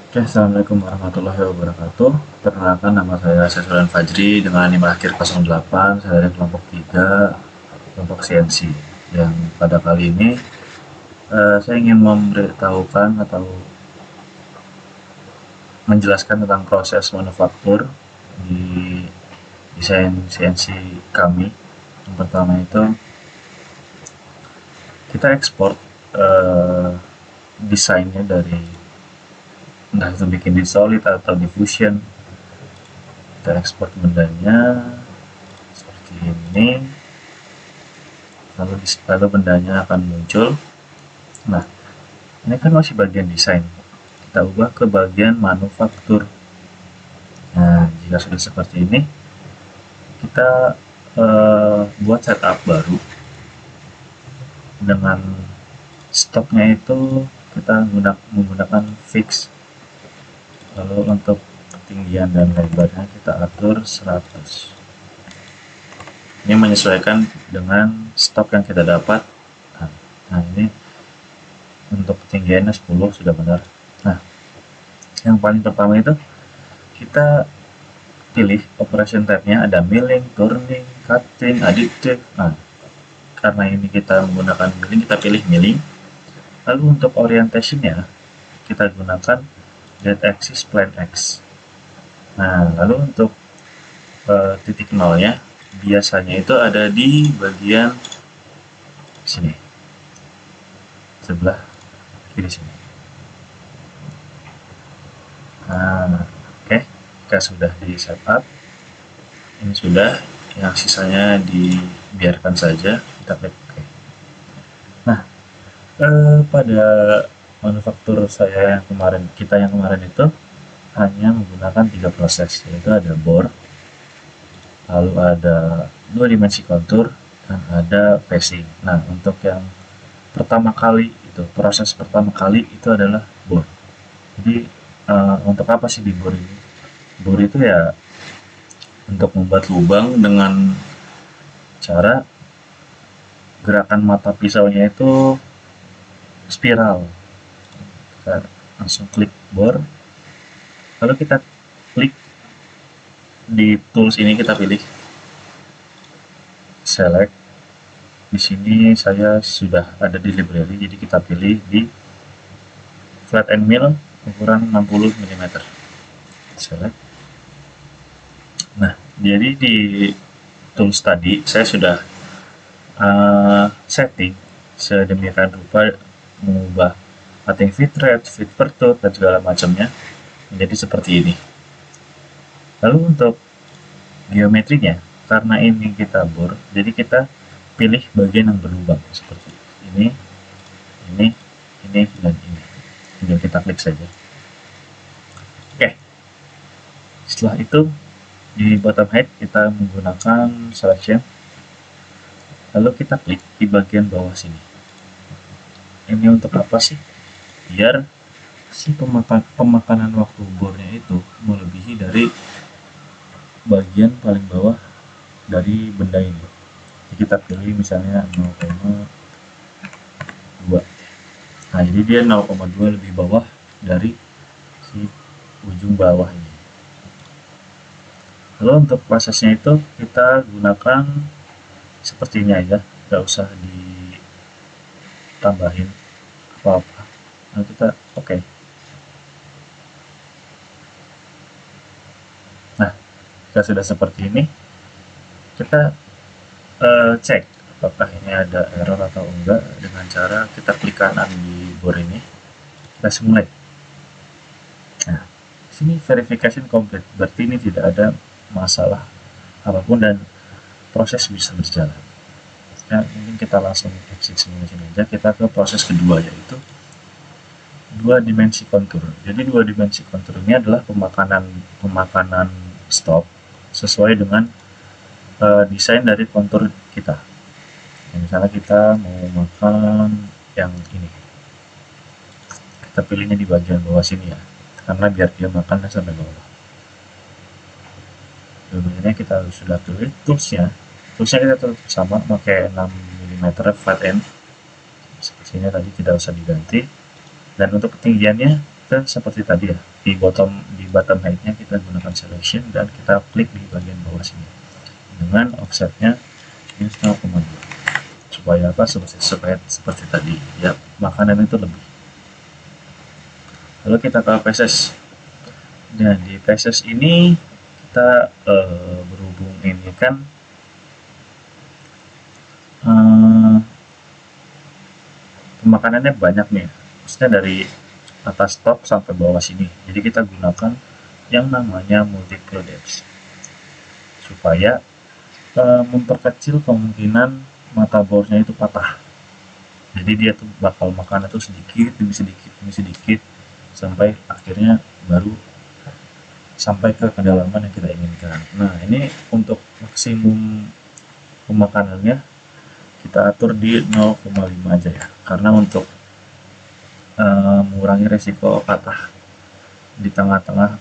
Oke, Assalamualaikum warahmatullahi wabarakatuh. Perkenalkan, nama saya Syazwan Fajri dengan NIM akhir 08. Saya dari kelompok 3, kelompok CNC. Yang pada kali ini saya ingin memberitahukan atau menjelaskan tentang proses manufaktur di desain CNC kami. Yang pertama itu kita ekspor desainnya dari entah itu bikin di solid atau di fusion. Kita ekspor bendanya seperti ini, lalu bendanya akan muncul. Nah, ini kan masih bagian desain, kita ubah ke bagian manufaktur. Nah, jika sudah seperti ini, kita buat setup baru dengan stoknya itu kita menggunakan fix. Lalu untuk ketinggian dan lebarnya kita atur 100. Ini menyesuaikan dengan stok yang kita dapat. Nah, ini untuk ketinggiannya 10 sudah benar. Nah, yang paling pertama itu kita pilih operation type-nya, ada milling, turning, cutting, additive. Nah, karena ini kita menggunakan milling, kita pilih milling. Lalu untuk orientation-nya kita gunakan Z axis plane X. Nah, lalu untuk titik nolnya biasanya itu ada di bagian sini, sebelah kiri sini. Nah, oke, jika sudah di setup, ini sudah, yang sisanya dibiarkan saja, kita klik OK. Nah, pada manufaktur saya yang kemarin, itu hanya menggunakan 3 proses, yaitu ada bore, lalu ada 2 dimensi kontur, dan ada facing. Nah, untuk yang pertama kali itu, proses pertama kali itu adalah bore. Jadi untuk apa sih di bore ini? Bore itu ya untuk membuat lubang dengan cara gerakan mata pisaunya itu spiral. Kita langsung klik bore, lalu kita klik di tools ini, kita pilih select. Di sini saya sudah ada di library, jadi kita pilih di flat and mill ukuran 60 mm. Select. Nah, jadi di tools tadi saya sudah setting sedemikian rupa, mengubah cutting feed rate, feed per tooth, dan segala macamnya menjadi seperti ini. Lalu untuk geometrinya, karena ini kita bore, jadi kita pilih bagian yang berlubang seperti ini, dan ini. Tinggal kita klik saja. Oke. Setelah itu di bottom height kita menggunakan selection, lalu kita klik di bagian bawah sini. Ini untuk apa sih? Biar si pemakanan waktu bornya itu melebihi dari bagian paling bawah dari benda ini. Jadi kita pilih misalnya 0,2. Nah, jadi dia 0,2 lebih bawah dari si ujung bawah ini. Lalu untuk prosesnya itu kita gunakan sepertinya aja, nggak usah ditambahin apa-apa. Nah, kita oke. Nah, jika sudah seperti ini, kita cek apakah ini ada error atau enggak dengan cara kita klik kanan di bore ini, kita simulate. Nah, sini verification complete, berarti ini tidak ada masalah apapun dan proses bisa berjalan. Ya, mungkin kita langsung exit simulation aja, kita ke proses kedua, yaitu 2 dimensi kontur. Jadi 2 dimensi kontur ini adalah pemakanan stok sesuai dengan desain dari kontur kita. Misalnya kita mau makan yang ini, kita pilihnya di bagian bawah sini ya, karena biar dia makan sampai bawah. Sebenarnya kita sudah pilih toolsnya kita tetap sama, pakai 6 mm flat end seperti ini tadi, tidak usah diganti. Dan untuk ketinggiannya kita seperti tadi ya, di bottom height-nya kita gunakan selection dan kita klik di bagian bawah sini dengan offsetnya minus 0,2 supaya apa, seperti tadi ya, makanan itu lebih. Lalu kita ke PSS. Nah, di PSS ini kita berhubung ini kan makanannya banyak nih, maksudnya dari atas top sampai bawah sini, jadi kita gunakan yang namanya multiple depth supaya memperkecil kemungkinan mata bornya itu patah. Jadi dia tuh bakal makan itu sedikit demi sedikit demi sedikit sampai akhirnya baru sampai ke kedalaman yang kita inginkan. Nah, ini untuk maksimum pemakanannya kita atur di 0,5 aja ya, karena untuk mengurangi resiko patah di tengah-tengah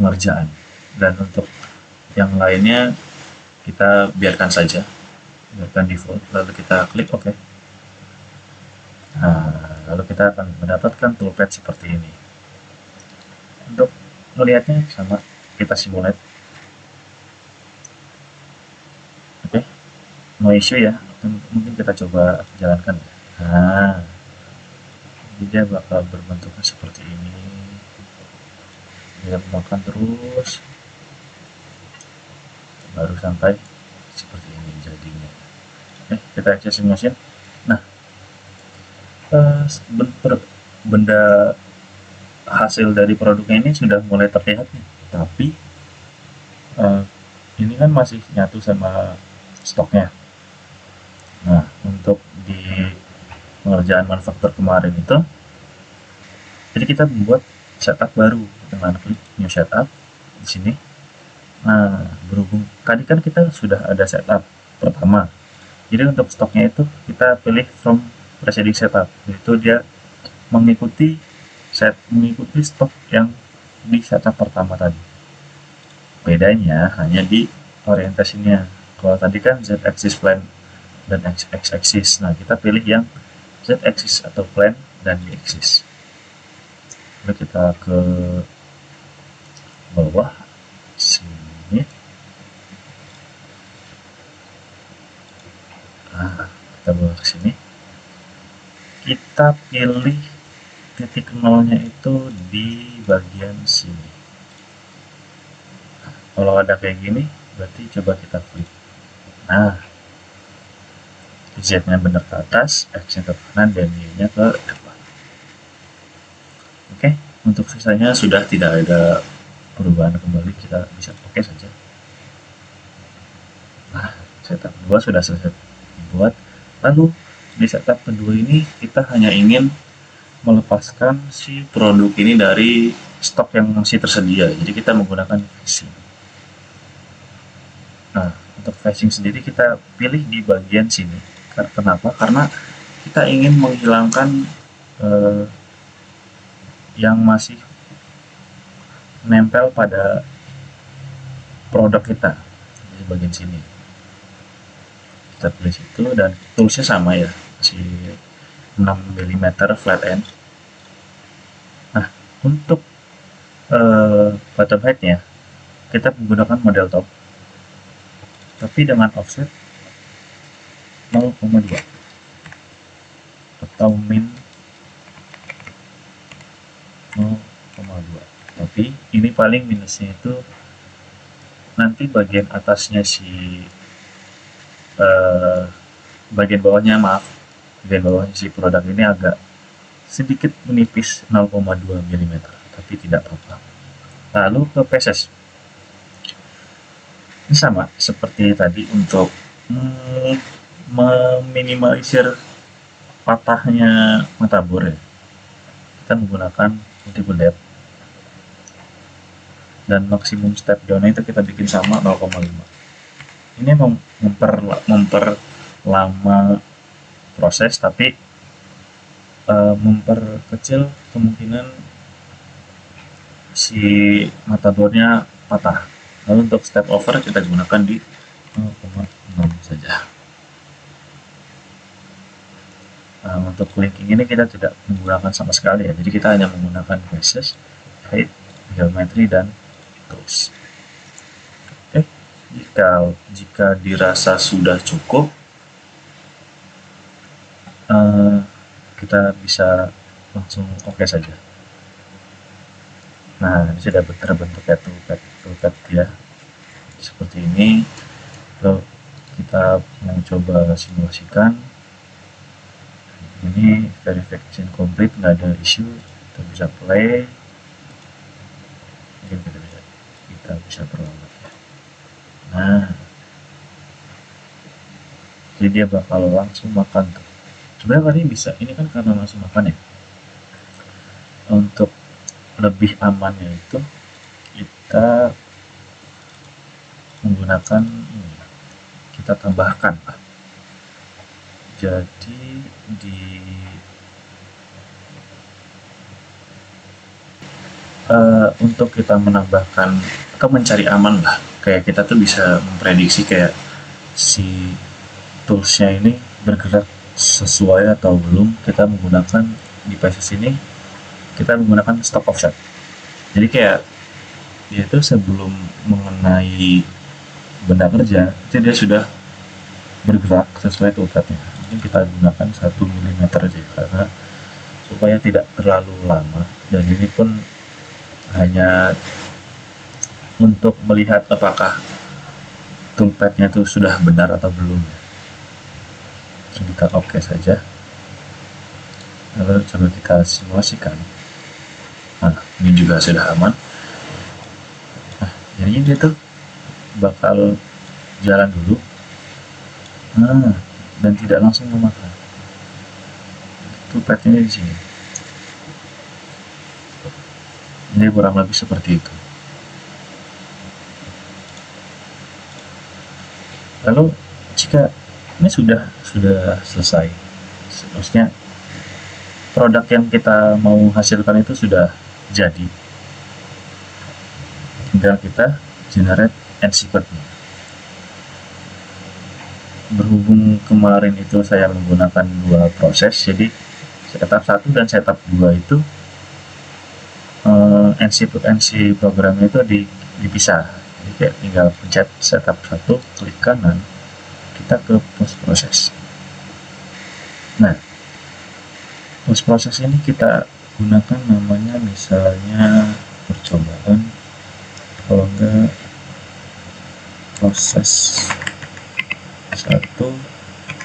pengerjaan. Dan untuk yang lainnya kita biarkan saja, biarkan default, lalu kita klik OK. Nah, lalu kita akan mendapatkan toolpad seperti ini. Untuk melihatnya sama, kita simulate. Oke, no issue ya, mungkin kita coba jalankan. Nah, dia bakal berbentuknya seperti ini, dia makan terus baru sampai seperti ini jadinya. Kita access mesin. Nah, benda hasil dari produknya ini sudah mulai terlihat nih, tapi ini kan masih nyatu sama stoknya. Nah, untuk di pengerjaan manufaktur kemarin itu, jadi kita membuat setup baru dengan klik new setup di sini. Nah, berhubung tadi kan kita sudah ada setup pertama, jadi untuk stoknya itu kita pilih from preceding setup, itu dia mengikuti stok yang di setup pertama tadi. Bedanya hanya di orientasinya. Kalau tadi kan z-axis plan dan x-axis, nah kita pilih yang z-axis atau plan dan y-axis. Lalu kita ke bawah sini. Nah, kita bawa ke sini. Kita pilih titik nolnya itu di bagian sini. Nah, kalau ada kayak gini, berarti coba kita klik. Nah, Z-nya benar ke atas, X-nya ke kanan, dan Y-nya ke depan. Oke, untuk sisanya sudah tidak ada perubahan kembali, kita bisa oke saja. Nah, setup 2 sudah selesai dibuat. Lalu di setup kedua ini kita hanya ingin melepaskan si produk ini dari stok yang masih tersedia, jadi kita menggunakan facing. Nah, untuk facing sendiri kita pilih di bagian sini. Kenapa? Karena kita ingin menghilangkan yang masih nempel pada produk kita di bagian sini. Kita pilih situ, dan toolsnya sama ya, si 6 mm flat end. Nah, untuk bottom height-nya kita menggunakan model top, tapi dengan offset 0,2 atau min 0,2. Tapi ini paling minusnya itu nanti bagian atasnya bagian bawahnya si produk ini agak sedikit menipis 0,2 mm, tapi tidak apa-apa. Lalu ke PSS, ini sama seperti tadi, untuk meminimalisir patahnya mata bor ya, kita menggunakan multiple depth, dan maksimum step down itu kita bikin sama 0,5. Ini memperlama proses, tapi memperkecil kemungkinan si mata bornya patah. Lalu untuk step over kita gunakan di 0,6 saja. Nah, untuk linking ini kita tidak menggunakan sama sekali ya, jadi kita hanya menggunakan faces, height, geometry, dan tools. Oke, jika dirasa sudah cukup, kita bisa langsung oke saja. Nah, ini sudah terbentuk ya toolpad ya, seperti ini. Lalu kita mau coba simulasikan. Ini verification complete, nggak ada issue. Kita bisa play. Mungkin kita bisa perlambat ya. Nah, jadi dia bakal langsung makan tuh. Sebenarnya tadi bisa, ini kan karena langsung makan ya. Untuk lebih amannya itu kita menggunakan ini, kita tambahkan Pak. Jadi untuk kita menambahkan atau mencari aman lah, kayak kita tuh bisa memprediksi kayak si toolsnya ini bergerak sesuai atau belum. Kita menggunakan di PSS ini, kita menggunakan stop offset. Jadi kayak dia itu sebelum mengenai benda kerja itu dia sudah bergerak sesuai toolpad-nya. Mungkin kita gunakan 1 mm aja karena supaya tidak terlalu lama, dan ini pun hanya untuk melihat apakah toolpad-nya itu sudah benar atau belum. Kita oke saja, lalu coba kita simulasikan. Nah, ini juga sudah aman. Nah, jadi dia tuh bakal jalan dulu, dan tidak langsung memakan. Toolpad-nya di sini. Ini kurang lebih seperti itu. Lalu jika ini sudah selesai, maksudnya produk yang kita mau hasilkan itu sudah jadi, tinggal kita generate NC code-nya. Berhubung kemarin itu saya menggunakan 2 proses, jadi setup 1 dan setup 2 itu NC programnya itu dipisah. Jadi kayak tinggal pencet setup 1, klik kanan, kita ke post proses. Nah, post proses ini kita gunakan namanya misalnya percobaan, kalau enggak proses 1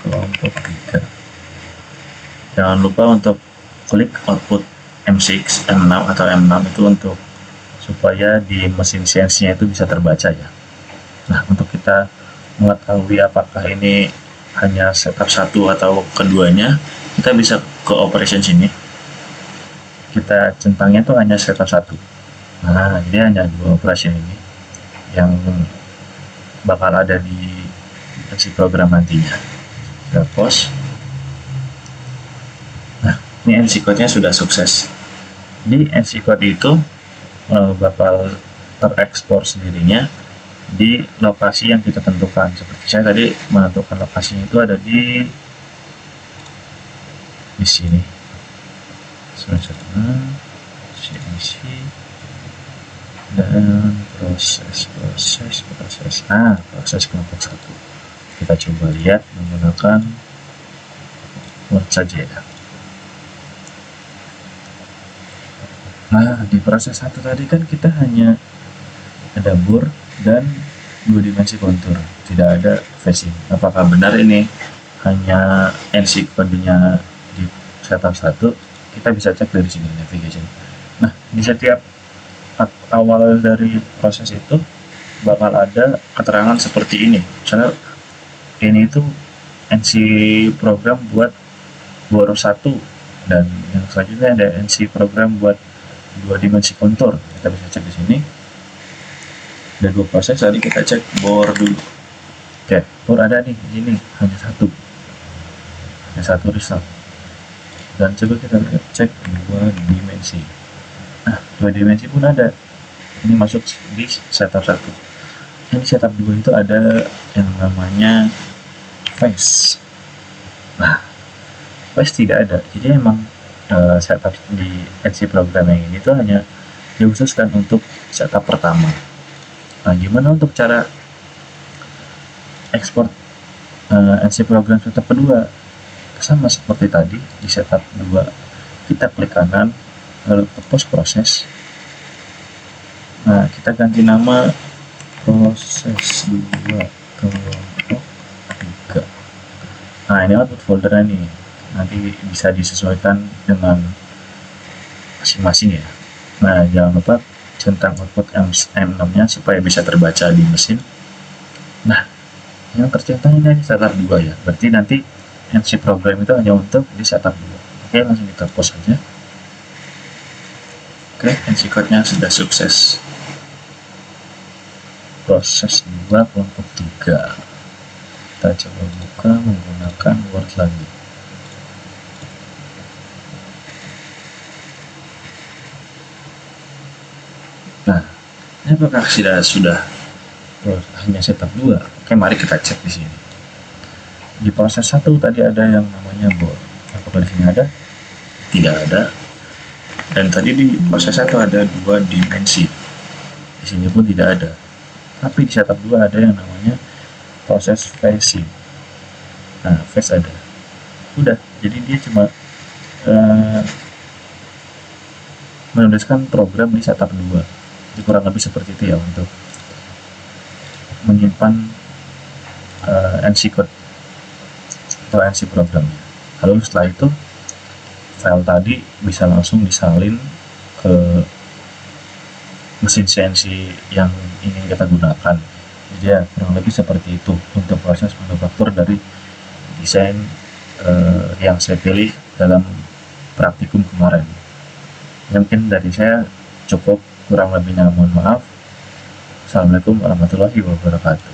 kelompok 3. Jangan lupa untuk klik output M6 atau M6 itu untuk supaya di mesin CNC-nya itu bisa terbaca ya. Nah, untuk kita mengetahui apakah ini hanya setup 1 atau keduanya, kita bisa ke operation sini. Kita centangnya tuh hanya setup 1. Nah, jadi hanya 2 operation ini yang bakal ada di si program nantinya. Kita pause. Nah, ini NC code-nya sudah sukses. Di NC code itu bakal terekspor sendirinya di lokasi yang kita tentukan. Seperti saya tadi menentukan lokasinya itu ada di sini. CNC dan proses kelompok 1. Kita coba lihat menggunakan Word saja ya. Nah, di proses 1 tadi kan kita hanya ada bore dan 2 dimensi kontur, tidak ada facing. Apakah benar ini hanya NC code-nya di setup 1? Kita bisa cek dari sini navigation. Nah, di setiap awal dari proses itu bakal ada keterangan seperti ini. Misalnya ini itu NC program buat bore 1, dan yang selanjutnya ada NC program buat 2 dimensi kontur. Kita bisa cek di sini. Ada 2 proses, tadi kita cek bore dulu. Oke, bore ada nih di sini, hanya 1 result. Dan coba kita cek 2 dimensi. Nah, 2 dimensi pun ada. Ini masuk di setup 1. Yang di setup 2 itu ada yang namanya face. Nah, Flash tidak ada. Jadi emang setup di NC programming ini tuh hanya dikhususkan untuk setup pertama. Nah, gimana untuk cara ekspor NC program setup kedua? Sama seperti tadi di setup 2, kita klik kanan lalu ke post proses. Nah, kita ganti nama proses 2 kelompok 3. Nah, ini output foldernya nih, nanti bisa disesuaikan dengan masing-masing ya. Nah, jangan lupa centang output M6 nya supaya bisa terbaca di mesin. Nah, yang tercentang ini setup 2 ya, berarti nanti NC program itu hanya untuk di setup 2. Oke, langsung kita post aja. Oke, NC code-nya sudah sukses. Proses 2 kelompok 3. Kita coba buka menggunakan Word lagi. Nah, ini apakah sudah hanya setup 2? Oke, mari kita cek di sini. Di proses 1 tadi ada yang namanya ball. Apakah di sini ada? Tidak ada. Dan tadi di proses 1 ada 2 dimensi. Di sini pun tidak ada. Tapi di setup 2 ada yang namanya proses facing. Nah, face ada. Udah, jadi dia cuma menuliskan program di setup 2. Jadi kurang lebih seperti itu ya untuk menyimpan NC code atau NC programnya. Lalu setelah itu file tadi bisa langsung disalin ke mesin CNC yang ingin kita gunakan. Jadi ya kurang lebih seperti itu untuk proses manufaktur dari desain yang saya pilih dalam praktikum kemarin. Mungkin dari saya cukup, kurang lebihnya mohon maaf. Assalamualaikum warahmatullahi wabarakatuh.